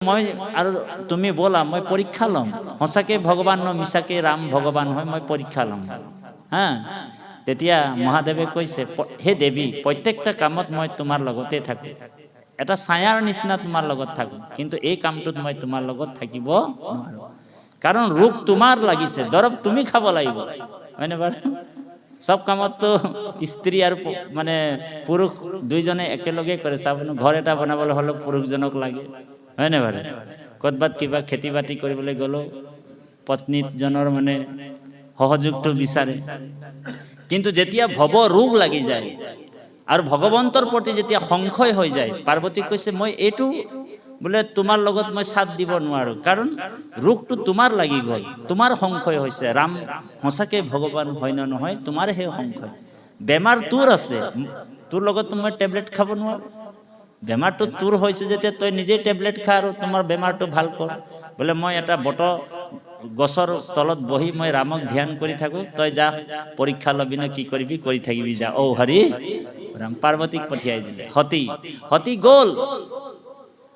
মই আৰু তুমি বলা মই পৰীক্ষা লম সঁচাকে ভগৱান ন মিছাকে ৰাম ভগৱান হয় মই পৰীক্ষা লম হা তেতিয়া মহাদেৱে কৈছে হে দেৱী প্ৰত্যেকটা কামত মই তোমাৰ লগতে থাকো এটা ছায়াৰ নিচিনা তোমাৰ লগত থাকো কিন্তু এই কামটোত মই তোমাৰ লগত থাকিব নোৱাৰো কাৰণ ৰোগ তোমাৰ লাগিছে দৰৱ তুমি খাব লাগিব হয়নে বাৰু সব কামতো স্ত্ৰী আৰু মানে পুৰুষ দুইজনে একেলগে কৰে চাবনো ঘৰ এটা বনাবলৈ হলে পুৰুষজনক লাগে হয়নে বাৰু ক'তবাত কিবা খেতি বাতি কৰিবলৈ গলো পত্নীজনৰ মানে সহযোগটো বিচাৰে কিন্তু যেতিয়া ভৱ ৰোগ লাগি যায় আৰু ভগৱন্তৰ প্ৰতি যেতিয়া সংশয় হৈ যায় পাৰ্বতী কৈছে মই এইটো বোলে তোমাৰ লগত মই সাথ দিব নোৱাৰো কাৰণ ৰোগটো তোমাৰ লাগি গল তোমাৰ সংশয় হৈছে ৰাম সঁচাকে ভগৱান হয় না নহয় তোমাৰ হে সংশয় বেমাৰ তোৰ আছে তোৰ লগত মই টেবলেট খাব নোৱাৰো বেমাৰটো তোৰ হৈছে যেতিয়া তই নিজে টেবলেট খা আৰু তোমাৰ বেমাৰটো ভাল কৰ বোলে মই এটা বট গছৰ তলত বহি মই ৰামক ধ্যান কৰি থাকো তই যা পৰীক্ষা লবি না কি কৰিবি কৰি থাকিবি যা ও হৰি ৰাম পাৰ্বতীক পঠিয়াই দিলে সতী গ'ল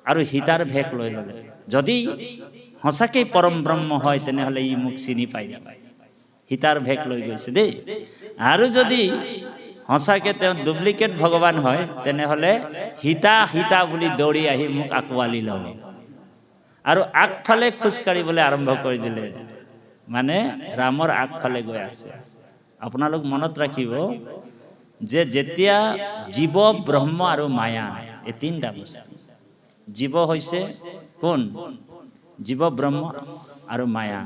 আৰু সীতাৰ ভেক লৈ ললে যদি সঁচাকেই পৰম ব্ৰহ্ম হয় তেনেহলে ই মোক চিনি পাই সীতাৰ ভেক লৈ গৈছে দেই আৰু যদি সঁচাকে তেওঁ ডুপ্লিকেট ভগৱান হয় তেনেহলে সীতা সীতা বুলি দৌৰি আহি মোক আকোৱালি ল'ব আৰু আগফালে খোজ কাঢ়িবলৈ আৰম্ভ কৰি দিলে মানে ৰামৰ আগফালে গৈ আছে আপোনালোক মনত ৰাখিব যে যেতিয়া জীৱ ব্ৰহ্ম আৰু মায়া এই তিনিটা বস্তু জীৱ হৈছে কোন জীৱ ব্ৰহ্ম আৰু মায়া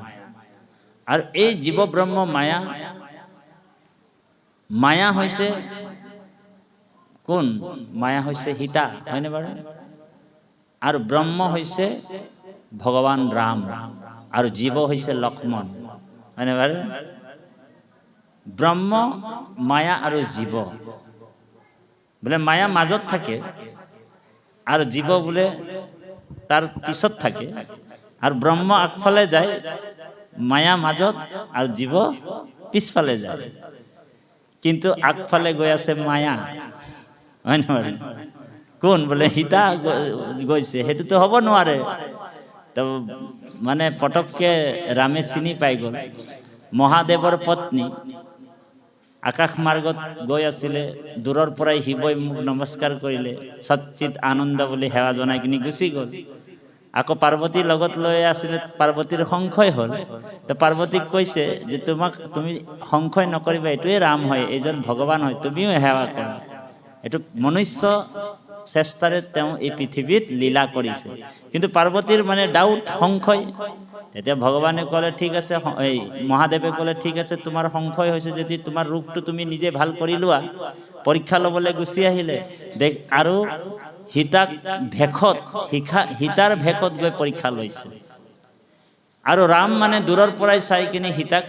আৰু এই জীৱ ব্ৰহ্ম মায়া মায়া হৈছে কোন মায়া হৈছে সীতা হয়নে বাৰু আৰু ব্ৰহ্ম হৈছে ভগৱান ৰাম আৰু জীৱ হৈছে লক্ষ্মণ হয়নে বাৰু ব্ৰহ্ম মায়া আৰু জীৱ বোলে মায়া মাজত থাকে আৰু জীৱ বোলে তাৰ পিছত থাকে আৰু ব্ৰহ্ম আগফালে যায় মায়া মাজত আৰু জীৱ পিছফালে যায় কিন্তু আগফালে গৈ আছে মায়া হয় না কোন বোলে সীতা গৈছে সেইটোতো হ'ব নোৱাৰে তো মানে পটককে ৰামে চিনি পাই গ'ল মহাদেৱৰ পত্নী আকাশ মাৰ্গত গৈ আছিলে দূৰৰ পৰাই শিৱই মোক নমস্কাৰ কৰিলে সচ্চিত আনন্দ বুলি সেৱা জনাই কিনি গুচি গ'ল আকৌ পাৰ্বতীৰ লগত লৈ আছিলে পাৰ্বতীৰ সংশয় হ'ল তো পাৰ্বতীক কৈছে যে তুমি সংশয় নকৰিবা এইটোৱে ৰাম হয় এইজন ভগৱান হয় তুমিও সেৱা কৰা এইটো মনুষ্য চেষ্টাৰে তেওঁ এই পৃথিৱীত লীলা কৰিছে কিন্তু পাৰ্বতীৰ মানে ডাউট সংশয় তেতিয়া ভগৱানে ক'লে ঠিক আছে এই মহাদেৱে ক'লে ঠিক আছে তোমাৰ সংশয় হৈছে যদি তোমাৰ ৰূপটো তুমি নিজে ভাল কৰি লোৱা পৰীক্ষা ল'বলৈ গুচি আহিলে দেখ আৰু সীতাক ভেকত সীতাৰ ভেকত গৈ পৰীক্ষা লৈছে আৰু ৰাম মানে দূৰৰ পৰাই চাই কিনে সীতাক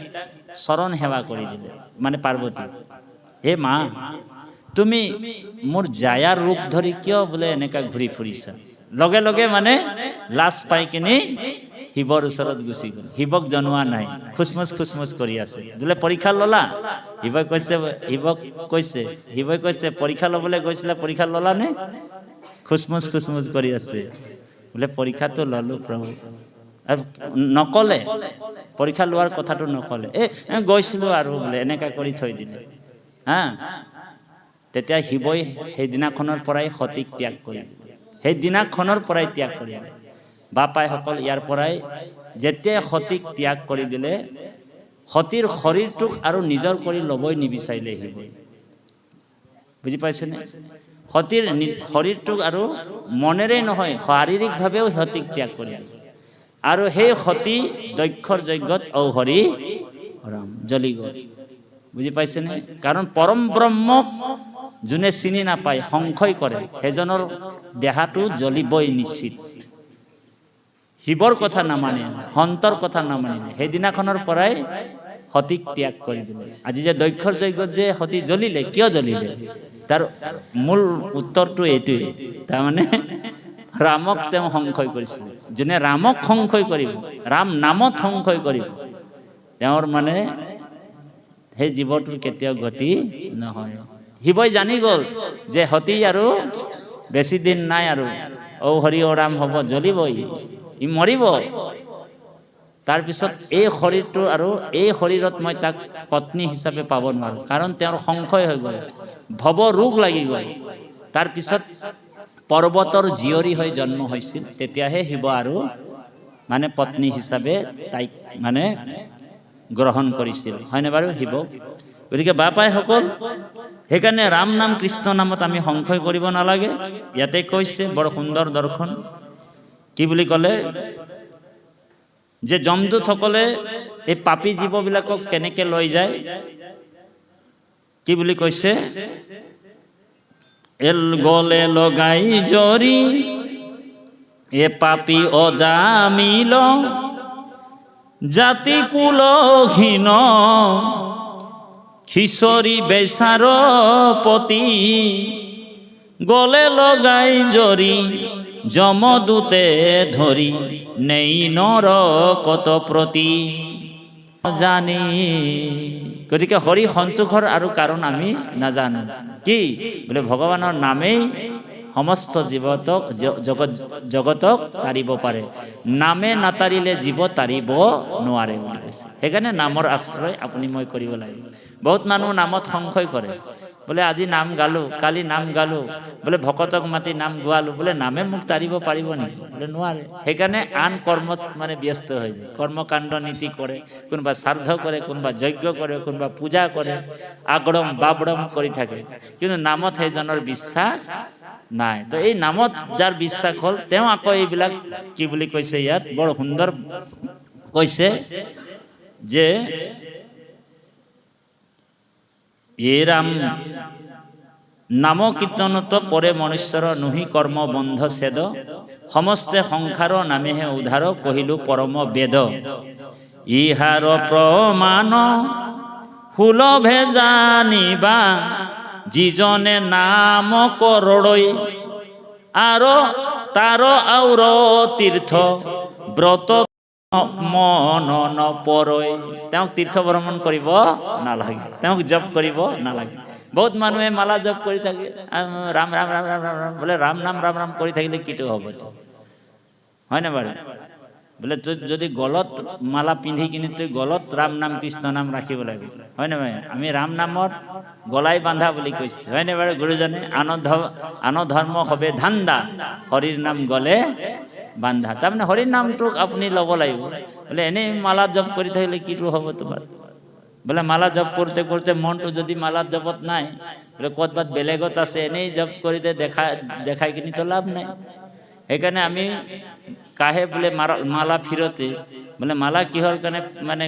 চৰণ সেৱা কৰি দিলে মানে পাৰ্বতী হে মা তুমি মোৰ জায়াৰ ৰূপ ধৰি কিয় বোলে এনেকা ঘূৰি ফুৰিছা লগে লগে মানে লাজ পাই কিনি শিৱৰ ওচৰত গুচি গ'ল শিৱক জনোৱা নাই খুচমুচ কৰি আছে বোলে পৰীক্ষা ল'লা শিৱই কৈছে পৰীক্ষা ল'বলৈ গৈছিলা পৰীক্ষা ল'লা নে খুচমুচ কৰি আছে বোলে পৰীক্ষাটো ল'লো প্ৰভু নকলে পৰীক্ষা লোৱাৰ কথাটো নকলে গৈছিলো আৰু বোলে এনেকা কৰি থৈ দিলে হা তেতিয়া শিৱই সেইদিনাখনৰ পৰাই সতীক ত্যাগ কৰি দিলে সেইদিনাখনৰ পৰাই ত্যাগ কৰি দিলে বাপাইসকল ইয়াৰ পৰাই যেতিয়াই সতীক ত্যাগ কৰি দিলে সতীৰ শৰীৰটোক আৰু নিজৰ কৰি ল'বই নিবিচাৰিলে শিৱই বুজি পাইছেনে সতীৰ শৰীৰটোক আৰু মনেৰে নহয় শাৰীৰিকভাৱেও সতীক ত্যাগ কৰি দিলে আৰু সেই সতী দক্ষৰ যজ্ঞত ঔ হৰি ৰাম জ্বলি গ'ল বুজি পাইছেনে কাৰণ পৰম ব্ৰহ্মক যোনে চিনি নাপায় সংশয় কৰে সেইজনৰ দেহাটো জ্বলিবই নিশ্চিত শিৱৰ কথা নামানে সন্তৰ কথা নামানিলে সেইদিনাখনৰ পৰাই সতীক ত্যাগ কৰি দিলে আজি যে দক্ষৰ যজ্ঞত যে সতী জ্বলিলে কিয় জ্বলিলে তাৰ মূল উত্তৰটো এইটোৱে তাৰমানে ৰামক তেওঁ সংশয় কৰিছিল যোনে ৰামক সংশয় কৰিব ৰাম নামত সংশয় কৰিব তেওঁৰ মানে সেই জীৱটোৰ কেতিয়াও গতি নহয় শিৱই জানি গ'ল যে সতী আৰু বেছি দিন নাই আৰু হৰি অ ৰাম হ'ব, জ্বলিবই, ই মৰিব। তাৰপিছত এই শৰীৰটো আৰু এই শৰীৰত মই তাক পত্নী হিচাপে পাব নোৱাৰোঁ, কাৰণ তেওঁৰ সংশয় হৈ গ'ল, ভৱ ৰোগ লাগি গ'ল। তাৰপিছত পৰ্বতৰ জীয়ৰী হৈ জন্ম হৈছিল, তেতিয়াহে শিৱ আৰু মানে পত্নী হিচাপে তাইক মানে গ্ৰহণ কৰিছিল, হয়নে বাৰু শিৱ। গতিকে বাপাইসকল, সেইকাৰণে ৰাম নাম কৃষ্ণ নামত আমি সংশয় কৰিব নালাগে। ইয়াতে কৈছে বৰ সুন্দৰ দৰ্শন, কি বুলি ক'লে যে যমদূতসকলে এই পাপী জীৱবিলাকক কেনেকে লৈ যায়, কি বুলি কৈছে, এল গলে লগাই জৰি এ পাপী অজামিল জাতি কুলহীন খিচৰি বেচাৰ পতি গলে লগাই জৰি যমদূতে ধৰি নেই নৰ কত প্ৰতি জানি। গতিকে হৰি সন্তোষৰ আৰু কাৰণ আমি নাজানো, কি বোলে ভগৱানৰ নামেই সমস্ত জগতক তাৰিব পাৰে, নামে নাতাৰিলে জীৱ তাৰিব নোৱাৰে বুলি কৈছে। সেইকাৰণে নামৰ আশ্ৰয় আপুনি মই কৰিব লাগিব। বহুত মানুহ নামত সংশয় কৰে, বোলে আজি নাম গালো, কালি নাম গালো, বোলে ভকতক মাতি নাম গোৱালো, বোলে নামে মোক তাৰিব পাৰিব নেকি, বোলে নোৱাৰে। সেইকাৰণে আন কৰ্মত মানে ব্যস্ত হৈ যায়, কৰ্মকাণ্ড নীতি কৰে, কোনোবা শ্ৰাদ্ধ কৰে, কোনোবা যজ্ঞ কৰে, কোনোবা পূজা কৰে, আগড়ম বাবড়ম কৰি থাকে, কিন্তু নামত সেইজনৰ বিশ্বাস নাই। তো এই নামত যাৰ বিশ্বাস হ'ল, তেওঁ আকৌ এইবিলাক কি বুলি কৈছে, ইয়াত বৰ সুন্দৰ কৈছে যে এ ৰাম নাম কীৰ্তনত পৰে মনুষ্যৰ নুহি কৰ্ম বন্ধ ছেদ সমস্তে সংসাৰ নামেহে উদ্ধাৰ কহিলো পৰম বেদ ইহাৰ প্ৰমাণ সুলভে জানিবা যিজনে নাম কৰলৈ আৰু তাৰ আউৰ তীৰ্থ ব্ৰত মন নপৰৈ। তেওঁক তীৰ্থ ভ্ৰমণ কৰিব নালাগে, তেওঁক জপ কৰিব নালাগে। বহুত মানুহে মালা জপ কৰি থাকে, ৰাম ৰাম ৰাম ৰাম ৰাম ৰাম, বোলে ৰাম নাম ৰাম ৰাম কৰি থাকিলে কিটো হ'ব, হয় না বাৰু। বোলে যদি গলত মালা পিন্ধি কিনি তুই গলত ৰাম নাম কৃষ্ণ নাম ৰাখিব লাগিব, হয় নে বাৰু। আমি ৰাম নামত গলাই বান্ধা বুলি কৈছে, হয় নে বাৰু। গুৰুজনে আন ধৰ্ম হবে ধান্দা, হৰিৰ নাম গলে বান্ধা। তাৰমানে হৰিৰ নামটোক আপুনি ল'ব লাগিব। বোলে এনেই মালা জপ কৰি থাকিলে কিটো হ'ব তোমাৰ। বোলে মালা জপ কৰতে কৰতে মনটো যদি মালাৰ জপত নাই, বোলে ক'তবাত বেলেগত আছে, এনেই জপ কৰিতে দেখাই কিনি তো লাভ নাই। সেইকাৰণে আমি কাহে বোলে মালা ফিৰতে, বোলে মালা কিহৰ কাৰণে মানে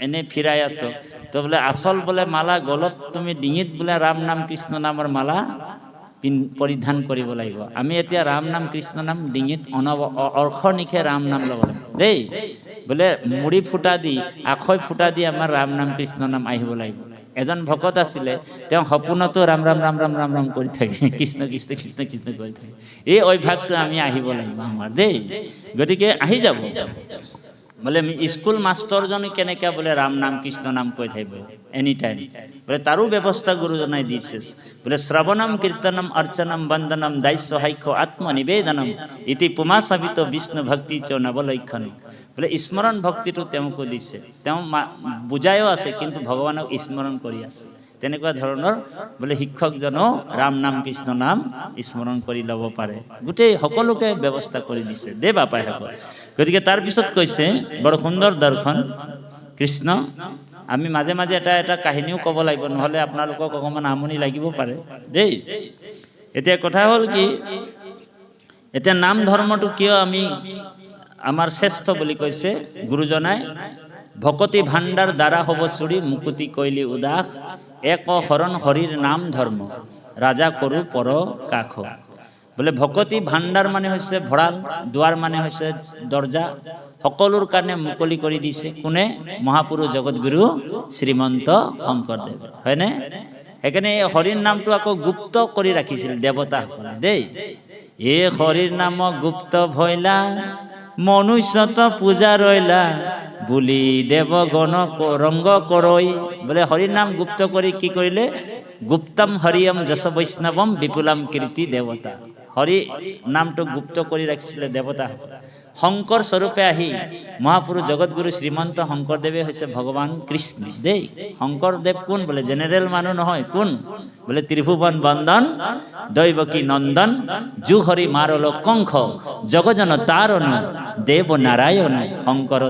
এনেই ফিৰাই আছো, তো বোলে আচল বোলে মালা গলত তুমি ডিঙিত বোলে ৰাম নাম কৃষ্ণ নামৰ মালা পৰিধান কৰিব লাগিব। আমি এতিয়া ৰাম নাম কৃষ্ণ নাম ডিঙিত অৰ্শ নিশে ৰাম নাম ল'ব লাগিব দেই। বোলে মুড়ি ফুটা দি আখৈ ফুটা দি আমাৰ ৰাম নাম কৃষ্ণ নাম আহিব লাগিব। এজন ভকত আছিলে, তেওঁ সপোনতো ৰাম ৰাম ৰাম ৰাম ৰাম ৰাম কৰি থাকে, কৃষ্ণ কৃষ্ণ কৃষ্ণ কৃষ্ণ কৰি থাকে। এই অভ্যাসটো আমি আহিব লাগিব আমাৰ দেই। গতিকে আহি যাব। বোলে স্কুল মাষ্টৰজনে কেনেকৈ বোলে ৰাম নাম কৃষ্ণ নাম কৈ থাকিব এনি টাইম, বোলে তাৰো ব্যৱস্থা গুৰুজনাই দিছে। বোলে শ্ৰৱণম কীৰ্তনম অৰ্চনম বন্দনম দাস্য হাইক্য আত্মনিবেদনম ইতি পুমা চাবিত বিষ্ণু ভক্তি চ নৱলক্ষণ। বোলে স্মৰণ ভক্তিটো তেওঁকো দিছে, তেওঁ বুজায়ো আছে, কিন্তু ভগৱানক স্মৰণ কৰি আছে। তেনেকুৱা ধৰণৰ বোলে শিক্ষকজনেও ৰাম নাম কৃষ্ণ নাম স্মৰণ কৰি ল'ব পাৰে। গোটেই সকলোকে ব্যৱস্থা কৰি দিছে দে বাপাইসকল। গতিকে তাৰপিছত কৈছে বৰ সুন্দৰ দৰ্শন কৃষ্ণ। আমি মাজে মাজে এটা কাহিনীও ক'ব লাগিব, নহ'লে আপোনালোকক অকণমান আমনি লাগিব পাৰে দেই। এতিয়া কথা হ'ল কি, এতিয়া নাম ধৰ্মটো কিয় আমি আমাৰ শ্ৰেষ্ঠ বুলি কৈছে গুৰুজনাই, ভকতি ভাণ্ডাৰ দ্বাৰা হ'ব চুৰি মুকুতি কৈলি উদাস এক শৰণ হৰিৰ নাম ধৰ্ম ৰাজা কৰো পৰ কাষ। বোলে ভকতি ভাণ্ডাৰ মানে হৈছে ভঁৰাল, দুৱাৰ মানে হৈছে দৰ্জা, সকলোৰ কাৰণে মুকলি কৰি দিছে কোনে, মহাপুৰুষ জগতগুৰু শ্ৰীমন্ত শংকৰদেৱ, হয়নে। সেইকাৰণে এই হৰিৰ নামটো আকৌ গুপ্ত কৰি ৰাখিছিল দেৱতাসকলে দেই। এই হৰিৰ নাম গুপ্ত ভৈলা মনুষ্যত পূজা ৰৈলা বুলি দেৱগণ ৰংগ কৰৈ। বোলে হৰিৰ নাম গুপ্ত কৰি কি কৰিলে, গুপ্তম হৰিয়ম যশ বৈষ্ণৱম বিপুলাম কীৰ্তি দেৱতা। হৰি নামটো গুপ্ত কৰি ৰাখিছিলে দেৱতা। শংকৰ স্বৰূপে আহি মহাপুৰুষ জগতগুৰু শ্ৰীমন্ত শংকৰদেৱে হৈছে ভগৱান কৃষ্ণ দেই। শংকৰদেৱ কোন বোলে? জেনেৰেল মানুহ নহয়। কোন বোলে? ত্ৰিভুৱন বন্দন দৈৱকী নন্দন জুহৰি মাৰল কংখ জগজন তাৰণু দেৱ নাৰায়ণ শংকৰ